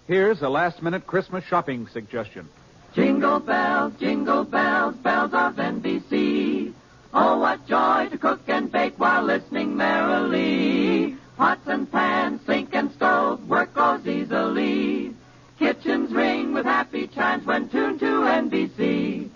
Here's a last-minute Christmas shopping suggestion. Jingle bells, bells of NBC. Oh, what joy to cook and bake while listening merrily. Pots and pans, sink and stove, work goes easily. Kitchens ring with happy chimes when tuned to NBC.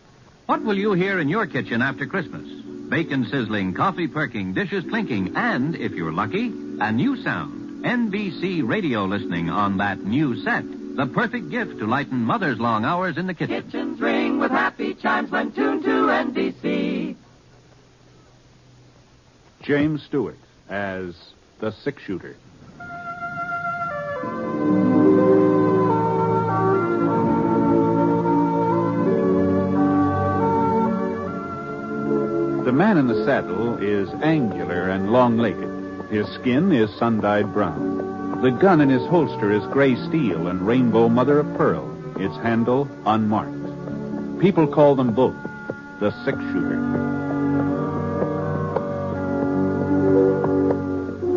What will you hear in your kitchen after Christmas? Bacon sizzling, coffee perking, dishes clinking, and, if you're lucky, a new sound. NBC radio listening on that new set. The perfect gift to lighten Mother's long hours in the kitchen. Kitchens ring with happy chimes when tuned to NBC. James Stewart as the six-shooter. The man in the saddle is angular and long-legged. His skin is sun-dyed brown. The gun in his holster is gray steel and rainbow mother-of-pearl, its handle unmarked. People call them both the six-shooter.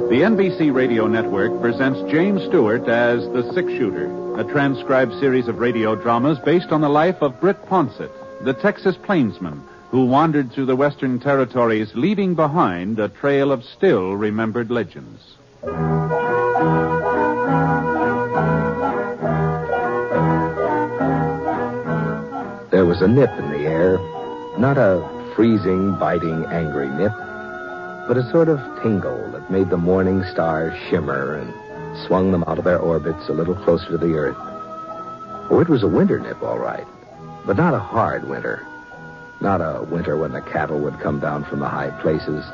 The NBC Radio Network presents James Stewart as the six-shooter, a transcribed series of radio dramas based on the life of Britt Ponsett, the Texas plainsman who wandered through the Western Territories, leaving behind a trail of still-remembered legends. There was a nip in the air, not a freezing, biting, angry nip, but a sort of tingle that made the morning stars shimmer and swung them out of their orbits a little closer to the earth. Oh, it was a winter nip, all right, but not a hard winter. Not a winter when the cattle would come down from the high places,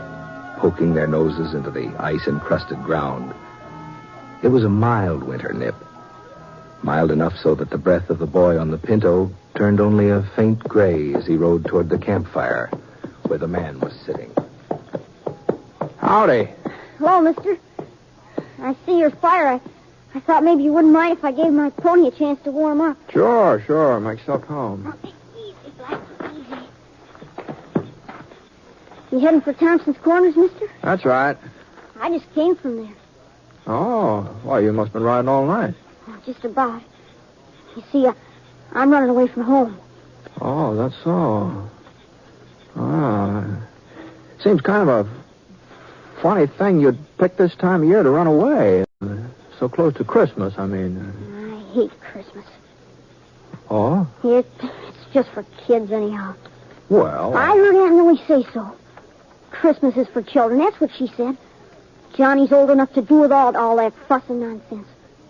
poking their noses into the ice-encrusted ground. It was a mild winter nip. Mild enough so that the breath of the boy on the Pinto turned only a faint gray as he rode toward the campfire where the man was sitting. Howdy. Hello, mister. I see your fire. I thought maybe you wouldn't mind if I gave my pony a chance to warm up. Sure. Make yourself home. Easy, Black, easy. You heading for Thompson's Corners, mister? That's right. I just came from there. Oh, well, you must have been riding all night. Oh, just about. You see, I'm running away from home. Oh, that's so. Seems kind of a funny thing you'd pick this time of year to run away. So close to Christmas, I mean. I hate Christmas. Oh? It's just for kids, anyhow. Well... I heard Aunt Millie say so. Christmas is for children, that's what she said. Johnny's old enough to do without all that fuss and nonsense.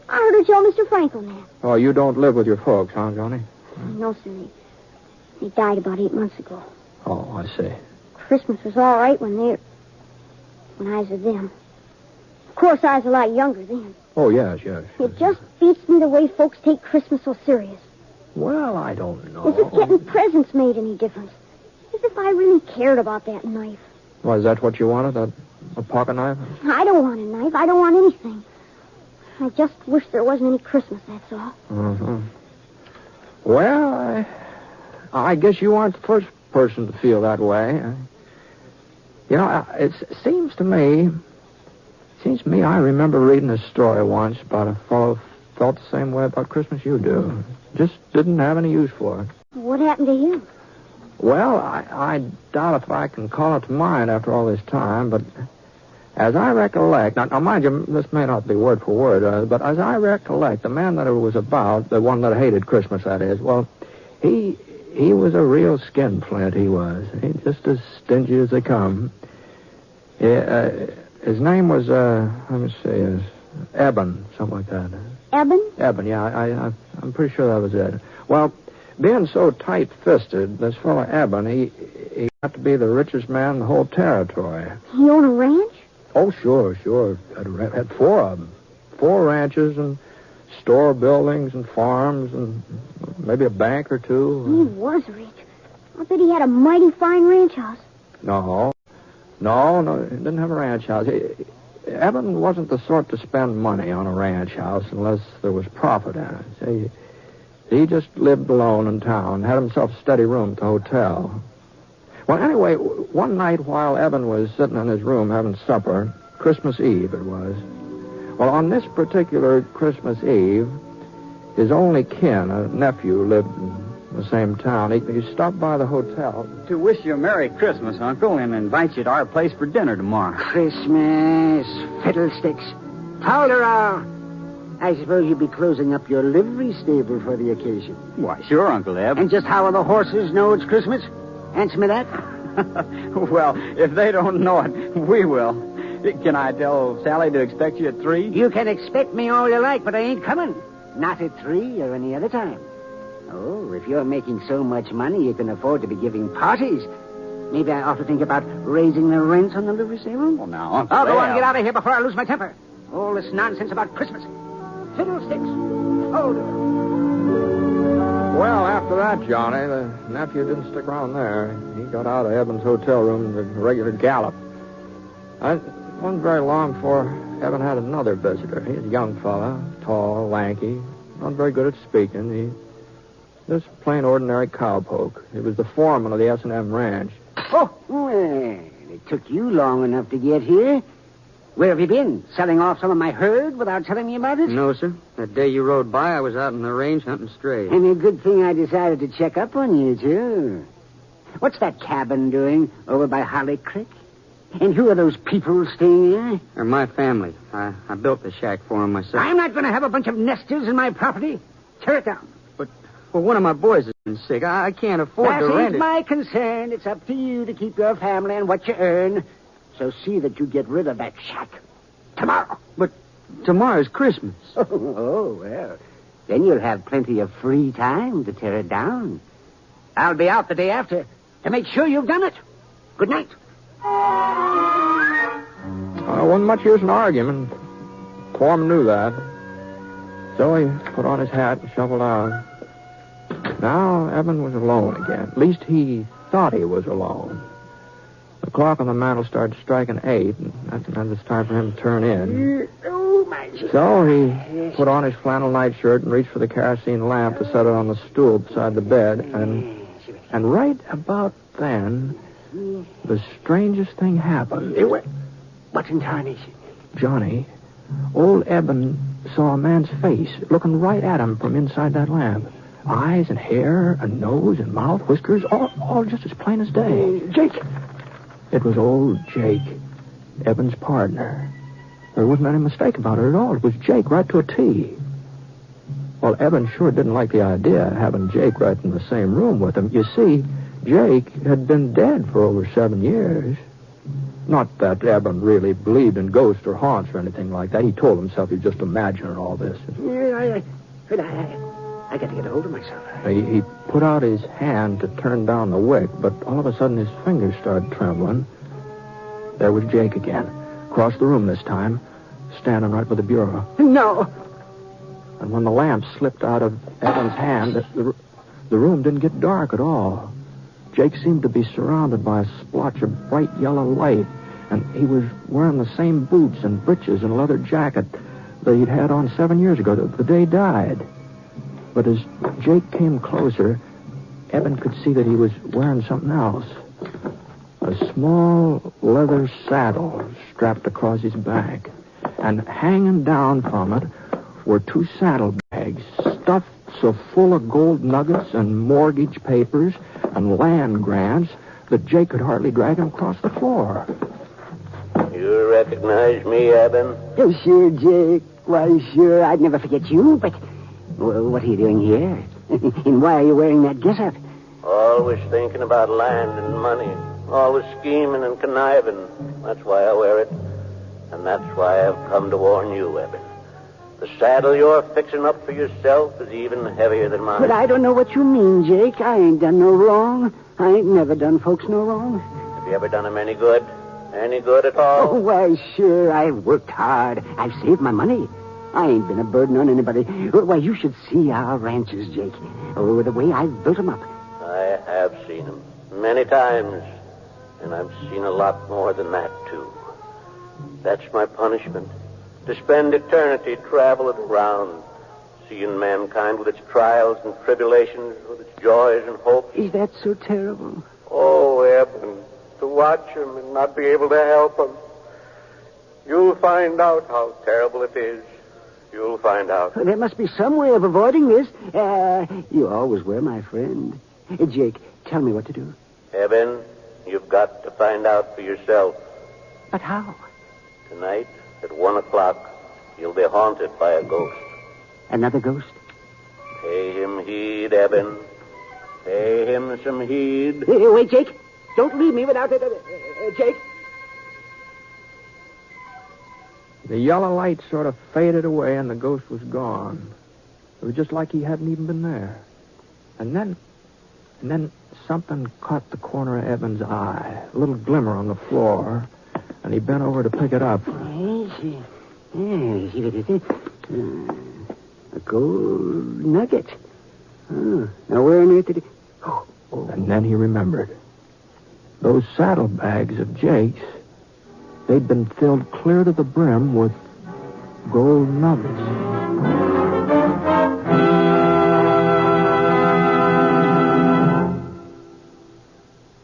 I heard her tell Mr. Franklin that. Oh, you don't live with your folks, huh, Johnny? No, sir. They died about 8 months ago. Oh, I see. Christmas was all right when I was with them. Of course, I was a lot younger then. Oh, yes. It just beats me the way folks take Christmas so serious. Well, I don't know. As if getting presents made any difference. As if I really cared about that knife. Well, is that what you wanted, a pocket knife? I don't want a knife. I don't want anything. I just wish there wasn't any Christmas, that's all. Uh-huh. Well, I guess you aren't the first person to feel that way. You know, it seems to me, I remember reading a story once about a fellow who felt the same way about Christmas you do. Just didn't have any use for it. What happened to him? Well, I doubt if I can call it to mind after all this time, but as I recollect, now mind you, this may not be word for word, but as I recollect, the man that it was about, the one that hated Christmas, that is, well, he was a real skinflint, he was. He just as stingy as they come. His name was, let me see, Eben, something like that. Eben? Eben, yeah, I'm pretty sure that was it. Well, being so tight-fisted, this fellow Eben, he got to be the richest man in the whole territory. He owned a ranch? Oh, sure. Had 4 of them. 4 ranches and store buildings and farms and maybe a bank or 2. He was rich. I bet he had a mighty fine ranch house. No, he didn't have a ranch house. Eben wasn't the sort to spend money on a ranch house unless there was profit in it. See, he just lived alone in town, had himself a steady room at the hotel. Well, anyway, one night while Eben was sitting in his room having supper, Christmas Eve it was. Well, on this particular Christmas Eve, His only kin, a nephew, lived in the same town. He stopped by the hotel. To wish you a Merry Christmas, Uncle, and invite you to our place for dinner tomorrow. Christmas, fiddlesticks. Tolerant. I suppose you'll be closing up your livery stable for the occasion. Why, sure, Uncle Eb. And just how will the horses know it's Christmas? Answer me that. Well, if they don't know it, we will. Can I tell Sally to expect you at 3? You can expect me all you like, but I ain't coming. Not at 3 or any other time. Oh, if you're making so much money, you can afford to be giving parties. Maybe I ought to think about raising the rent on the livery stable. Well, now, Uncle I'll go on Eb. and get out of here before I lose my temper. All this nonsense about Christmas. Fiddlesticks. Hold it. Well, after that, Johnny, the nephew didn't stick around there. He got out of Eben's hotel room in a regular gallop. It wasn't very long before Eben had another visitor. He was a young fella, tall, lanky, not very good at speaking. He just plain ordinary cowpoke. He was the foreman of the S&M ranch. Oh, well, it took you long enough to get here. Where have you been? Selling off some of my herd without telling me about it? No, sir. That day you rode by, I was out in the range hunting strays. And a good thing I decided to check up on you, too. What's that cabin doing over by Holly Creek? And who are those people staying there? They're my family. I built the shack for them myself. I'm not going to have a bunch of nesters in my property. Tear it down. Well, one of my boys has been sick. I can't afford to rent That it. ain't my concern. It's up to you to keep your family and what you earn. So see that you get rid of that shack tomorrow. But tomorrow's Christmas. Oh, well. Then you'll have plenty of free time to tear it down. I'll be out the day after to make sure you've done it. Good night. Wasn't much use in arguing. Foreman knew that. So he put on his hat and shuffled out. Now Eben was alone again. At least he thought he was alone. The clock on the mantel started striking 8, and it's time for him to turn in. Oh, my... So he put on his flannel nightshirt and reached for the kerosene lamp to set it on the stool beside the bed. And right about then, the strangest thing happened. What in tarnation? Johnny, old Eben saw a man's face looking right at him from inside that lamp. Eyes and hair and nose and mouth, whiskers, all just as plain as day. Jake! It was old Jake, Eben's partner. There wasn't any mistake about it at all. It was Jake right to a T. Well, Eben sure didn't like the idea of having Jake right in the same room with him. You see, Jake had been dead for over 7 years. Not that Eben really believed in ghosts or haunts or anything like that. He told himself he was just imagining all this. I got to get a hold of myself. He put out his hand to turn down the wick, but all of a sudden his fingers started trembling. There was Jake again, across the room this time, standing right by the bureau. No. And when the lamp slipped out of Eben's hand, the room didn't get dark at all. Jake seemed to be surrounded by a splotch of bright yellow light, and he was wearing the same boots and breeches and leather jacket that he'd had on 7 years ago, the day he died. But as Jake came closer, Eben could see that he was wearing something else. A small leather saddle strapped across his back. And hanging down from it were 2 saddlebags stuffed so full of gold nuggets and mortgage papers and land grants that Jake could hardly drag him across the floor. You recognize me, Eben? Oh, sure, Jake. Why, sure. I'd never forget you, but... Well, what are you doing here? And why are you wearing that getup? Always thinking about land and money. Always scheming and conniving. That's why I wear it. And that's why I've come to warn you, Eben. The saddle you're fixing up for yourself is even heavier than mine. But I don't know what you mean, Jake. I ain't done no wrong. I ain't never done folks no wrong. Have you ever done them any good? Any good at all? Oh, why, sure. I've worked hard. I've saved my money. I ain't been a burden on anybody. Why, you should see our ranches, Jake. Oh, the way I've built them up. I have seen them many times. And I've seen a lot more than that, too. That's my punishment. To spend eternity traveling around, seeing mankind with its trials and tribulations, with its joys and hopes. Is that so terrible? Oh, Eben, to watch him and not be able to help him. You'll find out how terrible it is You'll find out. There must be some way of avoiding this. You always were my friend. Jake, tell me what to do. Eben, you've got to find out for yourself. But how? Tonight, at 1 o'clock, you'll be haunted by a ghost. Another ghost? Pay him heed, Eben. Pay him some heed. Wait, Jake. Don't leave me without it. Jake. The yellow light sort of faded away and the ghost was gone. It was just like he hadn't even been there. And then something caught the corner of Eben's eye. A little glimmer on the floor. And he bent over to pick it up. A gold nugget. Oh, now where on earth did it... Oh. And then he remembered. Those saddlebags of Jake's, they'd been filled clear to the brim with gold nuggets.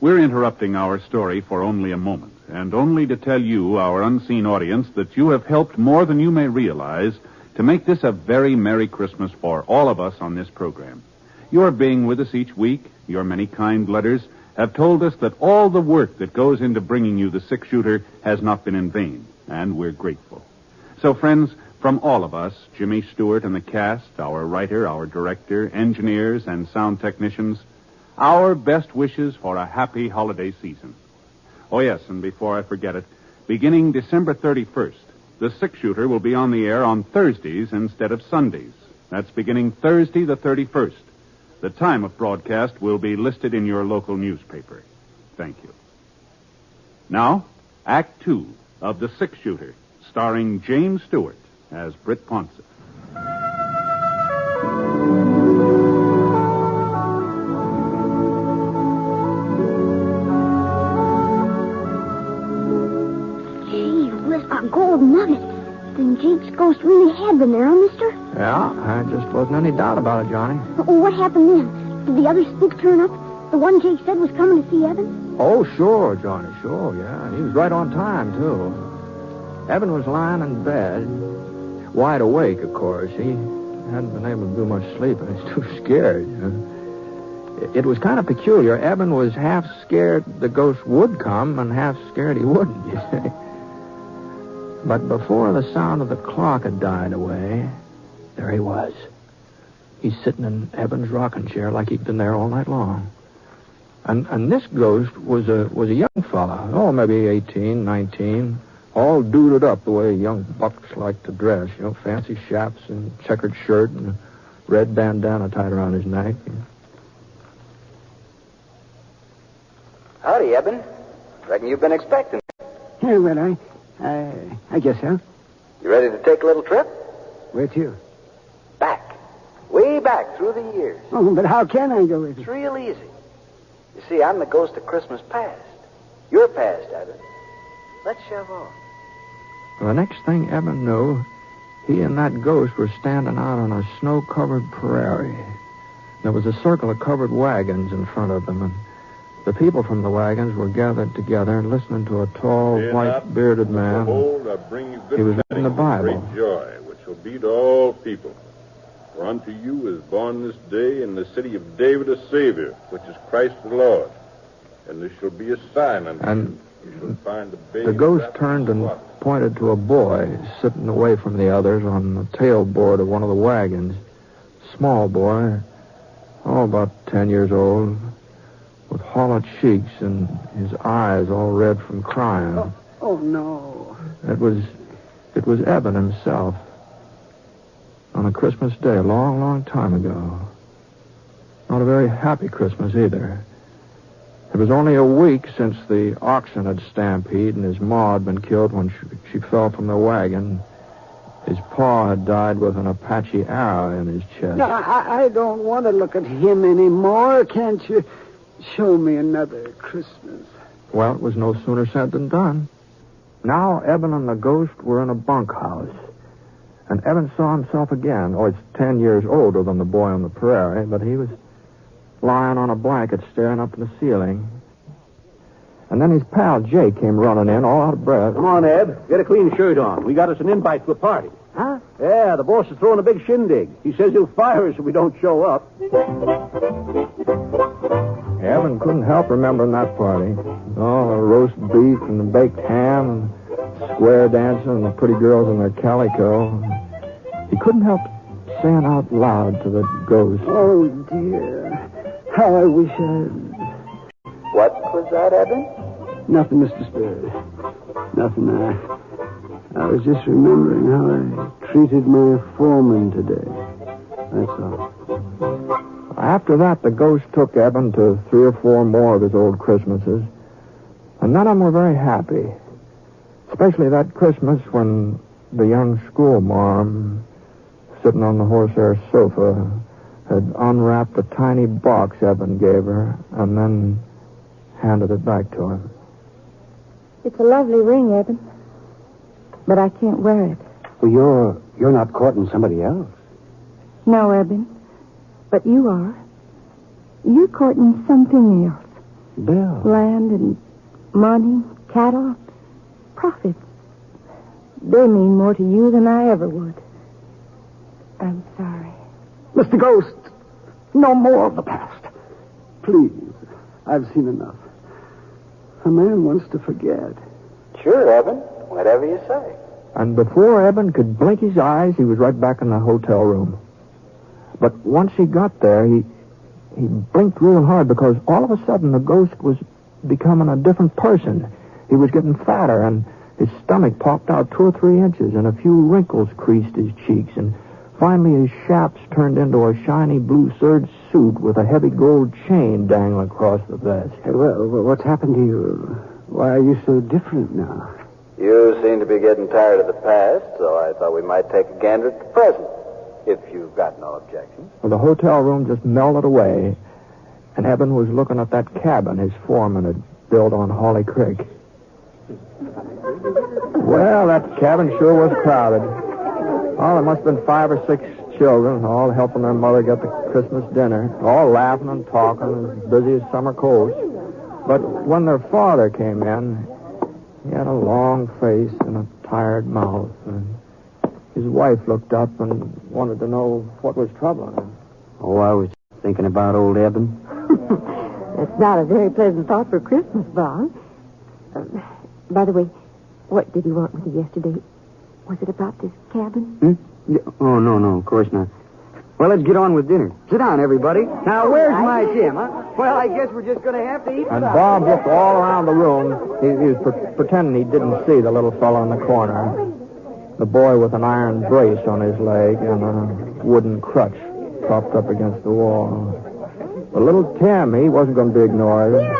We're interrupting our story for only a moment, and only to tell you, our unseen audience, that you have helped more than you may realize to make this a very Merry Christmas for all of us on this program. Your being with us each week, your many kind letters, have told us that all the work that goes into bringing you the six-shooter has not been in vain, and we're grateful. So, friends, from all of us, Jimmy Stewart and the cast, our writer, our director, engineers, and sound technicians, our best wishes for a happy holiday season. Oh, yes, and before I forget it, beginning December 31st, the six-shooter will be on the air on Thursdays instead of Sundays. That's beginning Thursday the 31st. The time of broadcast will be listed in your local newspaper. Thank you. Now, Act 2 of The Six-Shooter, starring James Stewart as Britt Ponsett. Gee whiz, a gold nugget. Then Jake's ghost really had been there, huh, mister? Yeah, there just wasn't any doubt about it, Johnny. What happened then? Did the other spook turn up? The one Jake said was coming to see Evan? Oh, sure, Johnny, sure, yeah. He was right on time, too. Evan was lying in bed, wide awake, of course. He hadn't been able to do much sleep, and he's too scared. It was kind of peculiar. Evan was half scared the ghost would come and half scared he wouldn't, you see. But before the sound of the clock had died away, there he was. He's sitting in Evan's rocking chair like he'd been there all night long. And this ghost was a young fella. Oh, maybe 18, 19. All duded up the way young bucks like to dress. You know, fancy chaps and checkered shirt and a red bandana tied around his neck. Howdy, Eben. Reckon you've been expecting. Yeah, well, I guess so. You ready to take a little trip? Where to? Back. Way back through the years. Oh, but how can I go with It's you? real easy. You see, I'm the ghost of Christmas past. You're past, Eben. Let's shove on. Well, the next thing Evan knew, he and that ghost were standing out on a snow-covered prairie. There was a circle of covered wagons in front of them, and the people from the wagons were gathered together listening to a tall, white-bearded man. Behold, I bring you good He was reading the Bible. great joy, which shall be to all people. For unto you is born this day in the city of David a Savior, which is Christ the Lord. And there shall be a sign unto you. You shall find a baby. The ghost turned and pointed to a boy sitting away from the others on the tailboard of one of the wagons. Small boy, about 10 years old, with hollow cheeks and his eyes all red from crying. Oh, no. It was Eben himself. On a Christmas day, a long, long time ago. Not a very happy Christmas either. It was only a week since the oxen had stampeded and his ma had been killed when she fell from the wagon. His paw had died with an Apache arrow in his chest. No, I don't want to look at him anymore. Can't you show me another Christmas? Well, it was no sooner said than done. Now Eben and the ghost were in a bunkhouse. And Eben saw himself again. Oh, he's 10 years older than the boy on the prairie, but he was lying on a blanket staring up at the ceiling. And then his pal Jake came running in, all out of breath. Come on, Eb. Get a clean shirt on. We got us an invite to a party. Huh? Yeah, the boss is throwing a big shindig. He says he'll fire us if we don't show up. Evan couldn't help remembering that party. Oh, the roast beef and the baked ham and square dancing and the pretty girls in their calico. He couldn't help saying out loud to the ghost, Oh, dear. How I wish I... What was that, Eben? Nothing, Mr. Spirit. Nothing. I was just remembering how I treated my foreman today. That's all. After that, the ghost took Eben to 3 or 4 more of his old Christmases, and none of them were very happy. Especially that Christmas when the young schoolmarm, sitting on the horsehair sofa, had unwrapped a tiny box Eben gave her and then handed it back to him. It's a lovely ring, Eben, but I can't wear it. Well, you're not courting somebody else. No, Eben, but you are. You're courting something else. Bill. Land and money, cattle, profits. They mean more to you than I ever would. I'm sorry. Mr. Ghost, no more of the past. Please, I've seen enough. A man wants to forget. Sure, Eben. Whatever you say. And before Eben could blink his eyes, he was right back in the hotel room. But once he got there, he blinked real hard because all of a sudden the ghost was becoming a different person. He was getting fatter, and his stomach popped out 2 or 3 inches, and a few wrinkles creased his cheeks, and finally his chaps turned into a shiny blue serge suit with a heavy gold chain dangling across the vest. Hey, well, what's happened to you? Why are you so different now? You seem to be getting tired of the past, so I thought we might take a gander at the present, if you've got no objections. Well, the hotel room just melted away, and Eben was looking at that cabin his foreman had built on Holly Creek. Well, that cabin sure was crowded. Oh, there must have been 5 or 6 children, all helping their mother get the Christmas dinner, all laughing and talking, as busy as summer colds. But when their father came in, he had a long face and a tired mouth, and his wife looked up and wanted to know what was troubling him. Oh, I was thinking about old Eben. That's not a very pleasant thought for Christmas, Bob. By the way, what did you want with you yesterday? Was it about this cabin? Oh, no, of course not. Well, let's get on with dinner. Sit down, everybody. Now, where's my Tim, huh? Well, I guess we're just going to have to eat. And Bob looked all around the room. He was pretending he didn't see the little fellow in the corner. The boy with an iron brace on his leg and a wooden crutch propped up against the wall. But little Tim, he wasn't going to be ignored. Here I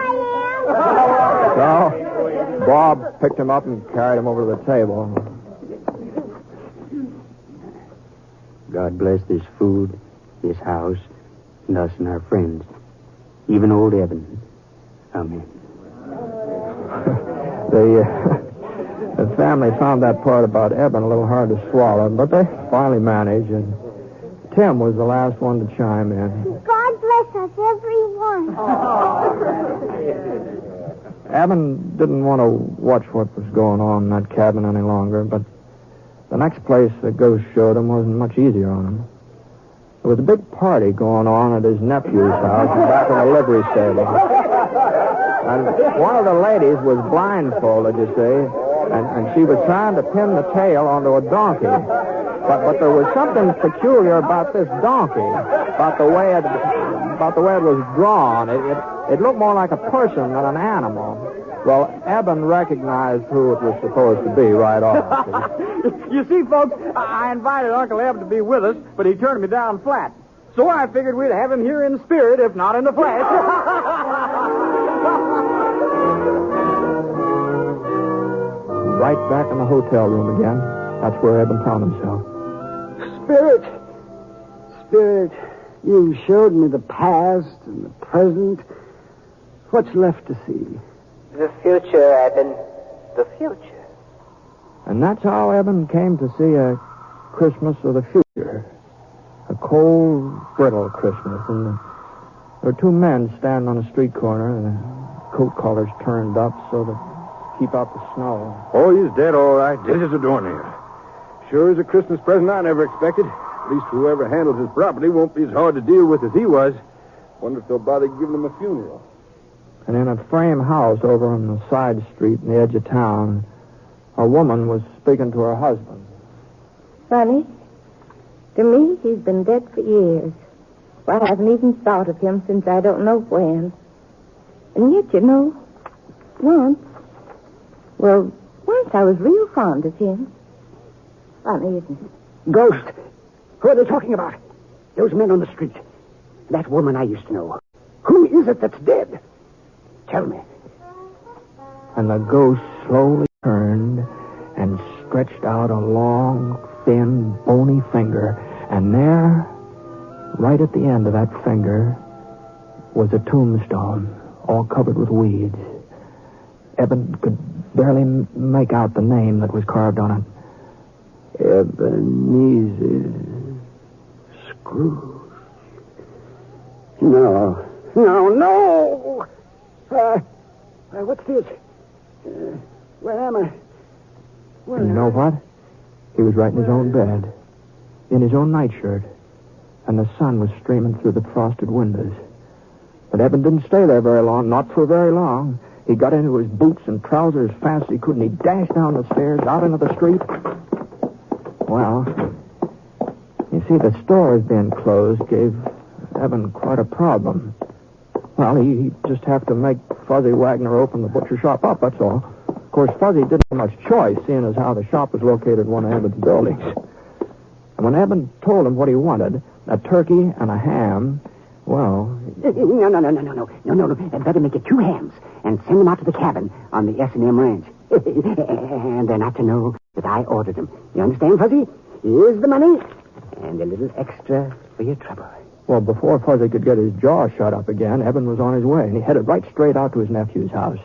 am. So Bob picked him up and carried him over to the table. God bless this food, this house, and us and our friends. Even old Eben. Amen. The family found that part about Eben a little hard to swallow, but they finally managed, and Tim was the last one to chime in. God bless us, everyone. Eben didn't want to watch what was going on in that cabin any longer, but the next place the ghost showed him wasn't much easier on him. There was a big party going on at his nephew's house back in the livery stable. And one of the ladies was blindfolded, you see, and she was trying to pin the tail onto a donkey. But there was something peculiar about this donkey, about the way it was drawn. It looked more like a person than an animal. Well, Eben recognized who it was supposed to be right off. You see, folks, I invited Uncle Eb to be with us, but he turned me down flat. So I figured we'd have him here in spirit, if not in the flesh. Right back in the hotel room again. That's where Eben found himself. Spirit, you showed me the past and the present. What's left to see? The future, Eben. The future. And that's how Eben came to see a Christmas of the future. A cold, brittle Christmas. And there were 2 men standing on a street corner, and their coat collars turned up so to keep out the snow. Oh, he's dead, all right. Dead as a doornail. Sure is a Christmas present I never expected. At least whoever handles his property won't be as hard to deal with as he was. Wonder if they'll bother giving him a funeral. And in a frame house over on the side street in the edge of town, a woman was speaking to her husband. Funny. To me, he's been dead for years. Well, I haven't even thought of him since I don't know when. And yet, you know, once I was real fond of him. Funny, isn't it? Ghost. Who are they talking about? Those men on the street. That woman I used to know. Who is it that's dead? Tell me. And the ghost slowly turned and stretched out a long, thin, bony finger. And there, right at the end of that finger, was a tombstone, all covered with weeds. Eben could barely make out the name that was carved on it. Ebenezer Scrooge. No. What's this? Where am I? And you know what? He was right in his own bed, in his own nightshirt, and the sun was streaming through the frosted windows. But Eben didn't stay there very long, not for very long. He got into his boots and trousers as fast as he could, and he dashed down the stairs, out into the street. Well, you see, the stores being closed gave Eben quite a problem. Well, he'd just have to make Fuzzy Wagner open the butcher shop up, that's all. Of course, Fuzzy didn't have much choice, seeing as how the shop was located in one of Eben's buildings. And when Eben told him what he wanted, a turkey and a ham, well... No. Better make it 2 hams and send them out to the cabin on the S&M ranch. And they're not to know that I ordered them. You understand, Fuzzy? Here's the money and a little extra for your trouble. Well, before Fuzzy could get his jaw shut up again, Eben was on his way, and he headed right straight out to his nephew's house.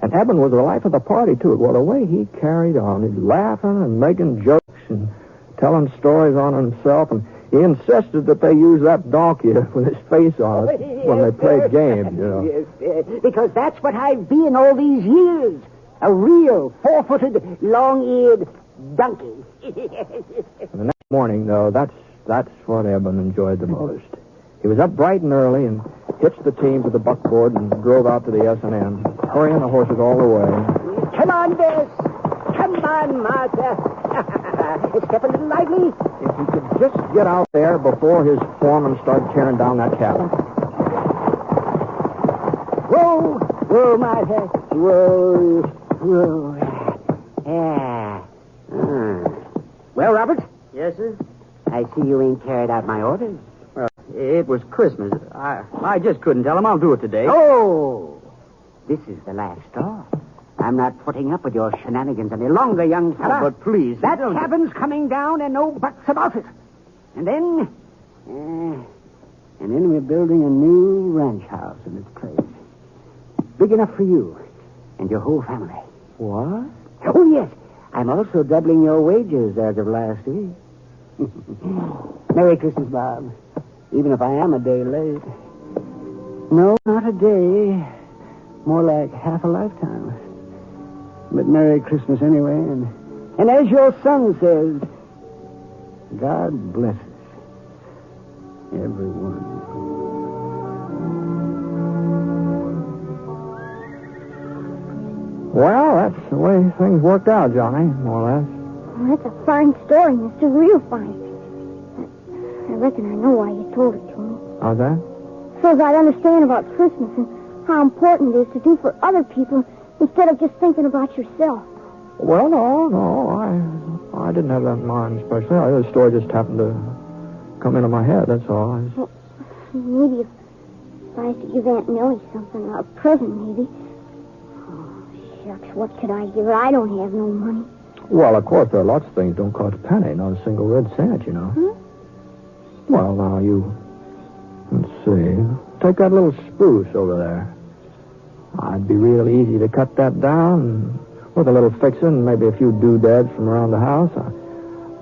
And Eben was the life of the party, too. Well, the way he carried on, he's laughing and making jokes and telling stories on himself, and he insisted that they use that donkey with his face on it when they played games, you know. Yes, because that's what I've been all these years. A real 4-footed, long-eared donkey. And the next morning, though, that's what Eben enjoyed the most. He was up bright and early and hitched the team to the buckboard and drove out to the S&M, hurrying the horses all the way. Come on, Bess. Come on, Martha. Step a little lively. If he could just get out there before his foreman started tearing down that cabin. Whoa, Martha. Whoa. Yeah. Well, Robert? Yes, sir? I see you ain't carried out my orders. Well, it was Christmas. I just couldn't tell him I'll do it today. Oh! This is the last straw. I'm not putting up with your shenanigans any longer, young fella. Oh, but please... That cabin's coming down and no buts about it. And then we're building a new ranch house in its place. Big enough for you and your whole family. What? Oh, yes. I'm also doubling your wages as of last week. Merry Christmas, Bob. Even if I am a day late. No, not a day. More like half a lifetime. But Merry Christmas anyway. And as your son says, God blesses everyone. Well, that's the way things worked out, Johnny, more or less. Well, that's a fine story, Mr. Real fine. I reckon I know why you told it to me. How's that? So that I'd understand about Christmas and how important it is to do for other people instead of just thinking about yourself. Well, no. I didn't have that in mind especially. The story just happened to come into my head, that's all. Well, maybe if I had to give Aunt Millie something, a present maybe. Oh, shucks, what could I give her? I don't have no money. Well, of course, there are lots of things don't cost a penny, not a single red cent, you know. Well, now, let's see. Take that little spruce over there. It'd be real easy to cut that down with a little fixing and maybe a few doodads from around the house.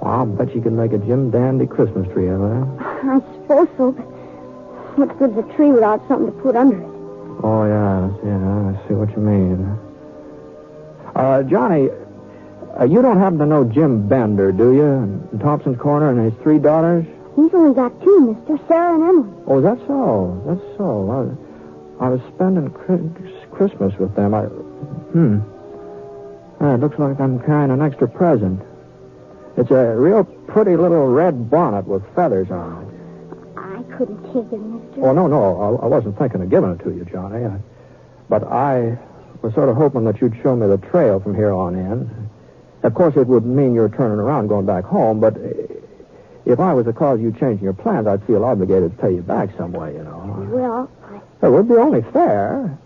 I'll bet you could make a Jim Dandy Christmas tree out of that. I suppose so, but what good's a tree without something to put under it? Oh, yeah, I see what you mean. Johnny, You don't happen to know Jim Bender, do you? In Thompson's Corner and his 3 daughters? He's only got 2, mister. Sarah and Emily. Oh, that's so. That's so. I was spending Christmas with them. It looks like I'm carrying an extra present. It's a real pretty little red bonnet with feathers on it. I couldn't take it, mister. Oh, no. I wasn't thinking of giving it to you, Johnny. But I was sort of hoping that you'd show me the trail from here on in. Of course, it would mean you're turning around going back home, but if I was to cause you changing your plans, I'd feel obligated to pay you back some way, you know. Well, It would be only fair.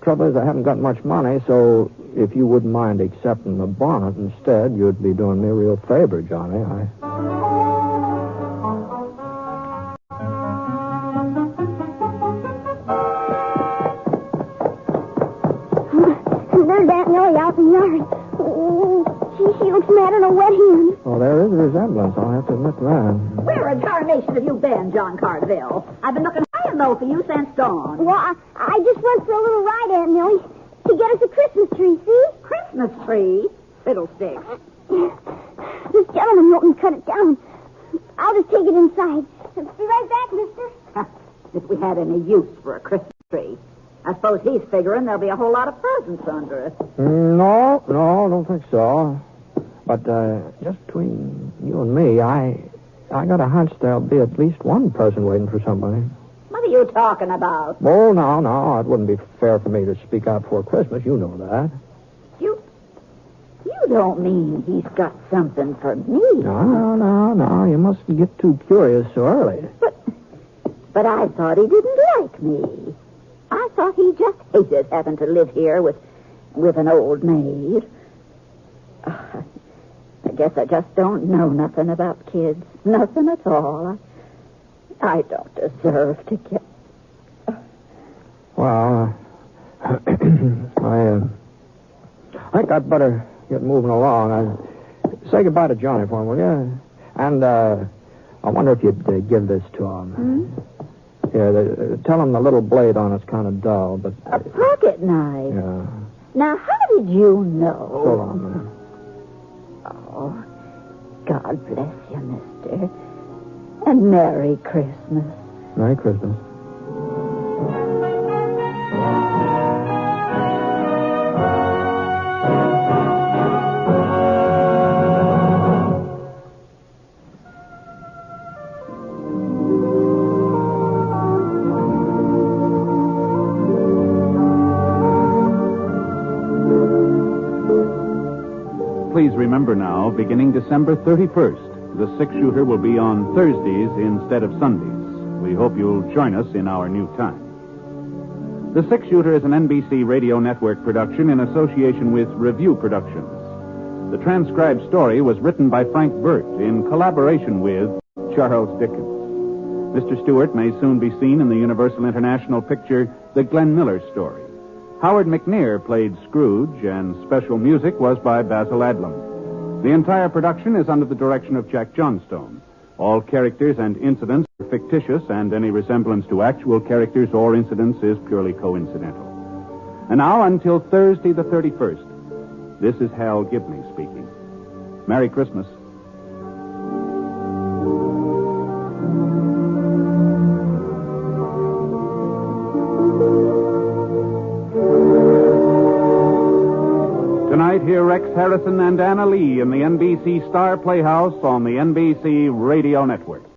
Trouble is, I haven't got much money, so if you wouldn't mind accepting the bonnet instead, you'd be doing me a real favor, Johnny. There's Aunt Nellie out in the yard. She looks mad in a wet hen. Well, there is a resemblance, I'll have to admit that. Where in tarnation have you been, John Carville? I've been looking high and low for you since dawn. Well, I just went for a little ride, Aunt Nellie, to get us a Christmas tree, see? Christmas tree? Fiddlesticks. This gentleman helped me cut it down. I'll just take it inside. Be right back, mister. If we had any use for a Christmas tree. I suppose he's figuring there'll be a whole lot of presents under it. No, I don't think so. But just between you and me, I got a hunch there'll be at least one person waiting for somebody. What are you talking about? Oh, no. It wouldn't be fair for me to speak out before Christmas. You know that. You don't mean he's got something for me? No. You mustn't get too curious so early. But I thought he didn't like me. I thought he just hated having to live here with an old maid. I guess I just don't know nothing about kids. Nothing at all. I don't deserve to get... Well, I think I'd better get moving along. Say goodbye to Johnny for him, will you? And I wonder if you'd give this to him. Yeah, tell him the little blade on it's kind of dull, but... A pocket knife? Yeah. Now, how did you know? Hold on a minute. Oh, God bless you, mister. And Merry Christmas. Merry Christmas. Please remember now, beginning December 31st, the six-shooter will be on Thursdays instead of Sundays. We hope you'll join us in our new time. The Six-Shooter is an NBC Radio Network production in association with Review Productions. The transcribed story was written by Frank Britt in collaboration with Charles Dickens. Mr. Stewart may soon be seen in the Universal International picture The Glenn Miller Story. Howard McNear played Scrooge, and special music was by Basil Adlam. The entire production is under the direction of Jack Johnstone. All characters and incidents are fictitious, and any resemblance to actual characters or incidents is purely coincidental. And now, until Thursday the 31st, this is Hal Gibney speaking. Merry Christmas. Tonight, hear Rex Harrison and Anna Lee in the NBC Star Playhouse on the NBC Radio Network.